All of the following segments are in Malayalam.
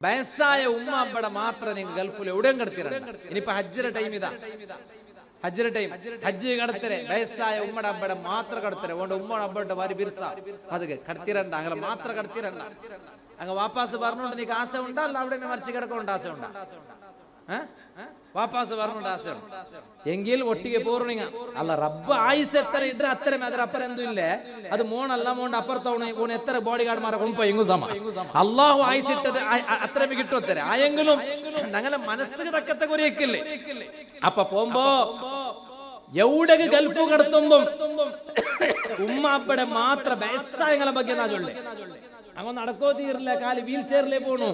വയസ്സായ ഉമ്മ അബ്ബടെ മാത്രം നിങ്ങൾ ഗൾഫിൽ എവിടെയും കടത്തിരണ്ട. ഇനിയിപ്പോ ഹജ്ജിന്റെ ടൈം ഇതാ, ഹജ്ജിന്റെ ടൈം, ഹജ്ജ് കടത്തരെ വയസ്സായ ഉമ്മടെ അബ്ബടെ മാത്രം കടത്തരെ. അതുകൊണ്ട് ഉമ്മ അബ്ബയുടെ ഭാര്യ ബിർസ അത് കടത്തിരണ്ട, അങ്ങനെ മാത്രം കടത്തിരണ്ട. അങ്ങ് വാപ്പാസ് പറഞ്ഞോണ്ട് നീക്ക് ആശ ഉണ്ടാ, അല്ല അവിടെ മരിച്ചു കിടക്കൊണ്ട് ആശ ഉണ്ടാ? വാപ്പാസ് പറഞ്ഞോണ്ട് ആശയുണ്ട് എങ്കിൽ ഒട്ടിಗೆ പൂർണിങ്ങ അല്ല റബ്ബ് ആയുസ് എത്ര ഇದ್ರೆ അത്തരം അതിരപ്പുറം എന്തും ഇല്ലേ. അത് മോണല്ല മോണ്ട് അപ്പുറത്തോണ് എത്ര ബോഡി ഗാർഡ്മാരെ കൊണ്ടു എങ്ങും സമ അള്ളാഹു ആയുസ് ഇട്ടത് അത്രമേ കിട്ടും. അത്തര ആയെങ്കിലും ഞങ്ങളെ മനസ്സിന് തക്കത്തെ കുറിയക്കില്ലേ. അപ്പൊ പോകുമ്പോ എവിടെയൊക്കെ ഗൾഫ് കടത്തുമ്പം ഉമ്മ അപ്പടെ മാത്ര വയസ്സായങ്ങളെ ಬಗ್ಗೆ നാ ചൊല്ലേ. അങ്ങ് നടക്കോ തീരില്ല, കാല് വീൽ ചെയറിലേ പോണു,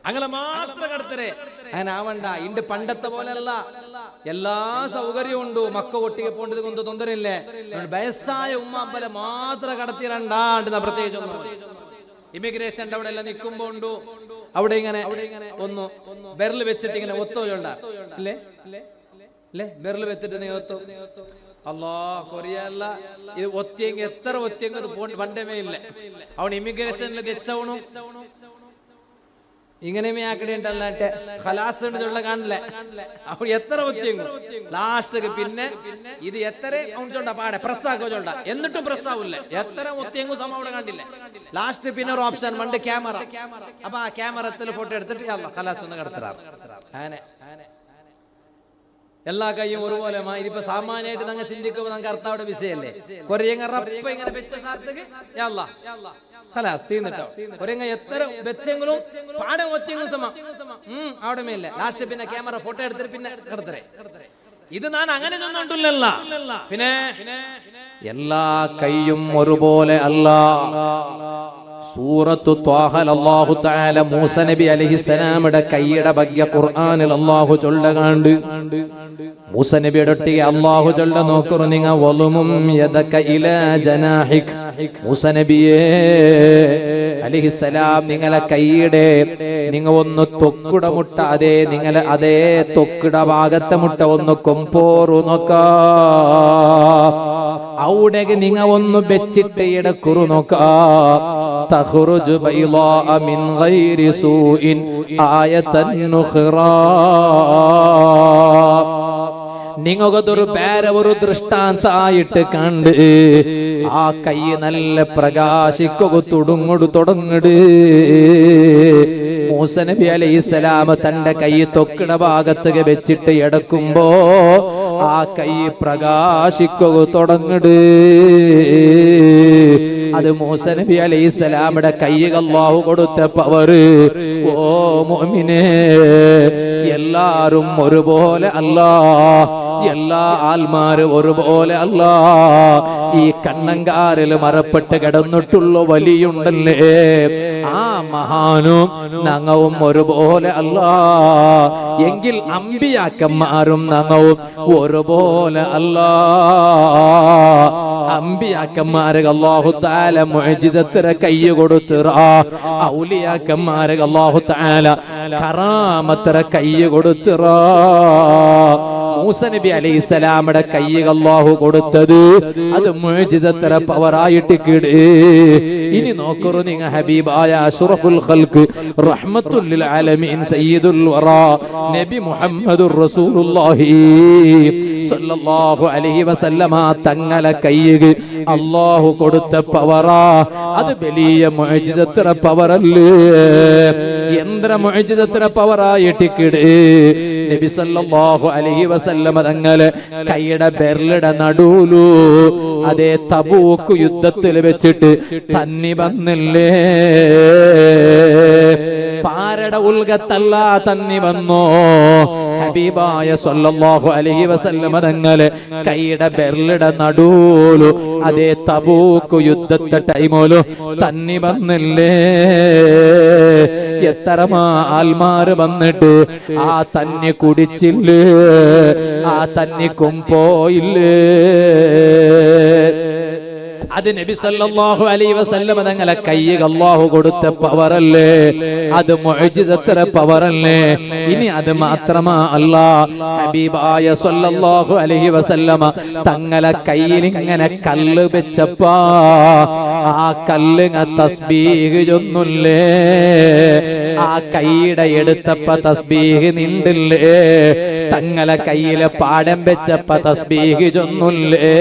അങ്ങനെ മാത്രം കടത്തരെ. അങ്ങനെ ആവണ്ട. ഇണ്ട് പണ്ടത്തെ പോലെയല്ല, എല്ലാ സൗകര്യവും ഉണ്ട്. മക്ക ഒട്ടിಗೆ പോണ്ടത് കൊണ്ട് തൊന്തരയില്ലേ. വയസ്സായ ഉമ്മ അപ്പലെ മാത്രം കടത്തിരണ്ടാണ്ട് പ്രത്യേകിച്ച് ഇമിഗ്രേഷന്റെ അവിടെ എല്ലാം നിൽക്കുമ്പോ ഉണ്ട് അവിടെ ഇങ്ങനെ ഒന്ന് ബെരല് വെച്ചിട്ട് ഇങ്ങനെ ഒത്തോണ്ട അല്ലേ അല്ലേ, ബെരല് വെച്ചിട്ട് നീ ഒത്തു. അല്ലാ കൊറിയല്ല ഇത് ഒത്തിയെങ്കിൽ എത്ര ഒത്തിയെങ്കിൽ അത് പണ്ടമേ ഇല്ല. അവൻ ഇമിഗ്രേഷനിൽ തെച്ചവണു ഇങ്ങനെമേ ആക്കണേണ്ടല്ലാട്ടെ ഖലാസ് ഉള്ള കാണില്ലേ. അപ്പോൾ എത്ര ഒത്തിയെങ്കും ലാസ്റ്റ് പിന്നെ ഇത് എത്ര ചൊണ്ട പാടെ പ്രസ്സാക്കോ ചൊണ്ട എന്നിട്ടും പ്രസ്സാവില്ല. എത്ര ഒത്തിയെങ്കും സമയം അവിടെ കണ്ടില്ല. ലാസ്റ്റ് പിന്നെ ഒരു ഓപ്ഷൻ പണ്ട് ക്യാമറ. അപ്പൊ ആ ക്യാമറത്തിൽ ഫോട്ടോ എടുത്തിട്ട് ഖലാസ് ഒന്ന് കടത്തരാം. അങ്ങനെ എല്ലാ കൈയും ഒരുപോലെ. ഇതിപ്പോ സാമാന്യമായിട്ട് ഞങ്ങൾ ചിന്തിക്കുമ്പോ ഞങ്ങൾക്ക് അർത്ഥയുടെ വിഷയല്ലേ. കൊറിയങ്ങറപ്പ ഇങ്ങനെ വെച്ച സാർത്തക്ക് ഖലാസ് തീർന്നിട്ടോ. കൊറിയങ്ങ എത്ര വെച്ചെങ്കിലും പാടെ ഒറ്റെങ്കിലും സമ അവിടെ മേലെ ലാസ്റ്റ് പിന്നെ ക്യാമറ ഫോട്ടോ എടുത്തിട്ട് പിന്നെ കടത്തരേ. ഇത് ഞാൻ അങ്ങനെ ചൊന്നുണ്ടല്ല. പിന്നെ എല്ലാ കൈയും ഒരുപോലെ അല്ല. സൂറത്തു ത്വാഹയിൽ അല്ലാഹു തആല മൂസ നബി അലൈഹിസ്സലാമിന്റെ കൈയുടെ ഭാഗ്യ ഖുർആനിൽ അല്ലാഹു ചൊല്ലകാണ്ട് മൂസ നബിയുടെ ഒട്ടിಗೆ അല്ലാഹു ചൊല്ല നോക്കറു നിങ്ങ വലുമും യദക ഇലാ ജനാഹിക്. മൂസ നബിയേ അലൈഹിസ്സലാം നിങ്ങളെ കൈയുടെ നിങ്ങ ഒന്ന് തൊക്കുട മുട്ട അതേ നിങ്ങളെ അതേ തൊക്കുട ഭാഗത്തെ മുട്ട ഒന്ന് കൊമ്പോറു നോക്ക. അവിടേക്ക് നിങ്ങ ഒന്ന് വെച്ചിട്ട് ഇടക്കുറു നോക്ക. തഖ്റുജു ബൈളാഅ മിൻ ഗൈരി സൂഇൻ ആയതൻ ഉഖ്റാ. നിങ്ങൾക്കൊരു പേര ഒരു ദൃഷ്ടാന്തായിട്ട് കണ്ട് ആ കൈ നല്ല പ്രകാശിക്കുക തുടങ്ങട്. മൂസ നബി അലൈഹിസ്സലാം തന്റെ കൈ തൊക്കിട ഭാഗത്ത് വെച്ചിട്ട് എടുക്കുമ്പോ ആ കൈ പ്രകാശിക്കുക തുടങ്ങട്. അത് മൂസ നബി അലൈഹിസ്സലാമിന്റെ കൈയ്ക്ക് അല്ലാഹു കൊടുത്ത പവർ. ഓ മുഅ്മിനേ, എല്ലാരും ഒരുപോലെ അല്ല, എല്ലാ ആൽമാരും ഒരുപോലെ അല്ല. ഈ കണ്ണങ്കാരിൽ മറപ്പെട്ട് കിടന്നിട്ടുള്ള വലിയുണ്ടല്ലേ, ആ മഹാനും ഞങ്ങളും ഒരുപോലെ അല്ല. എങ്കിൽ അമ്പിയാക്കന്മാരും ഞങ്ങളും ഒരുപോലെ അല്ല. അമ്പിയാക്കന്മാരെ അല്ലാഹു തആല മുഅ്ജിസത്തിനെ കൈ കൊടുത്തിറാ. ഔലിയാക്കന്മാരെ അല്ലാഹു തആല കറാമത്തിനെ കൈ കൊടുത്തിറാ. മൂസ നബി അലൈഹിസ്സലാമിന്റെ കൈ അല്ലാഹു കൊടുത്തത് അത് മുഅ്ജിസത്തിനെ പവറായിട്ട് കിട്. ഇനി നോക്കൂ നിങ്ങൾ ഹബീബായ അഷ്റഫുൽ ഖൽഖ് റഹ്മത്തുൽ ലിൽ ആലമീൻ സയ്യിദുൽ വറാ നബി മുഹമ്മദുർ റസൂലുള്ളാഹി സല്ലല്ലാഹു അലൈഹി വസല്ലമ തങ്ങളെ കൈയ്ക്ക് അല്ലാഹു കൊടുത്ത പവറാ. അത് വലിയ മുഅ്ജിസത്തിനെ പവറല്ലേ, യന്ത്ര മുഅ്ജിസത്തിനെ പവറായിട്ട് കിട്. നബി സല്ലല്ലാഹു അലൈഹി വസല്ലമ തങ്ങളെ കൈയുടെ ബെർലിടെ നടൂലു അതേ തബൂക്ക് യുദ്ധത്തിൽ വെച്ചിട്ട് തന്നി വന്നില്ലേ. പാരട ഉൽഗത്തല്ല തന്നി വന്നോ. ഹബീബായ സല്ലല്ലാഹു അലൈഹി വസല്ലമ തങ്ങളെ കൈയുടെ ബെർലിടെ നടൂലു അതേ തബൂക്ക് യുദ്ധത്തെ ടൈമോലു തന്നി വന്നില്ലേ. എത്രമാ ആൽമാര് വന്നിട്ട് ആ തന്നി കുടിച്ചില്ലേ, ആ തന്നി കൊമ്പോയില്ലേ. അത് നബി സല്ലല്ലാഹു അലൈഹി വസല്ലം തങ്ങളെ കയ്യിൽ അല്ലാഹു കൊടുത്ത പവറല്ലേ, അത് മുഅ്ജിസത്ര പവറല്ലേ. ഇനി അത് മാത്രമാ അല്ല, ഹബീബായ സല്ലല്ലാഹു അലൈഹി വസല്ലമ തങ്ങളെ കയ്യിൽ ഇങ്ങനെ കല്ല് വെച്ചപ്പാ ആ കല്ല് തസ്ബീഹ് ചൊന്നുല്ലേ, ആ കൈയുടെ എടുത്തപ്പ തസ്ബീഹ് നിണ്ടില്ലേ, തങ്ങളെ കയ്യില് പാടം വെച്ചപ്പ തസ്ബീഹ് ചൊന്നുല്ലേ.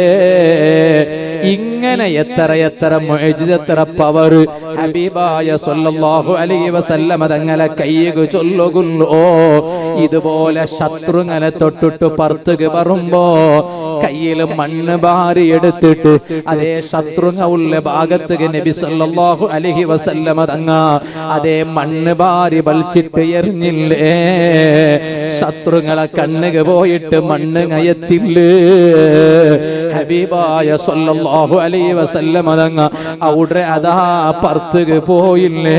ഇങ്ങനെ എത്ര മുഅ്ജിസത്ര പവർ ഹബീബായ സല്ലല്ലാഹു അലൈഹി വസല്ലമ തങ്ങളെ കയ്യില് ചൊല്ലുകുല്ലോ. ഇതുപോലെ ശത്രുങ്ങനെ തൊട്ടിട്ട് പുറത്തുക്ക് വരുമ്പോ കയ്യില് മണ്ണ് ഭാരി എടുത്തിട്ട് അതേ ശത്രുങ്ങ ഉള്ള ഭാഗത്തേക്ക് നബി സല്ലല്ലാഹു അലൈഹി വസല്ലമ തങ്ങ അതേ മണ്ണ് ഭാരി വലിച്ചിട്ട് എറിഞ്ഞില്ലേ, ശത്രുങ്ങളെ കണ്ണുക പോയിട്ട് മണ്ണ് കയത്തില്ലേ. ഹബീബായ സല്ലല്ലാഹു അലൈഹി വസല്ലമ തങ്ങ അവിടെ അതാ പുറത്തുക്ക് പോയില്ലേ.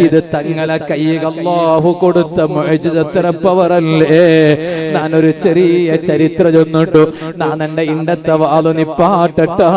ഇത് തങ്ങളെ കയ്യിൽ അല്ലാഹു കൊടുത്ത മുഅ്ജിസത്ര പവറല്ലേ. ഞാനൊരു ചെറിയ ചരിത്രം ചൊന്നിട്ടു ഞാൻ എന്റെ ഇണ്ടത്തെ വാലു നിപ്പാട്ടട്ട.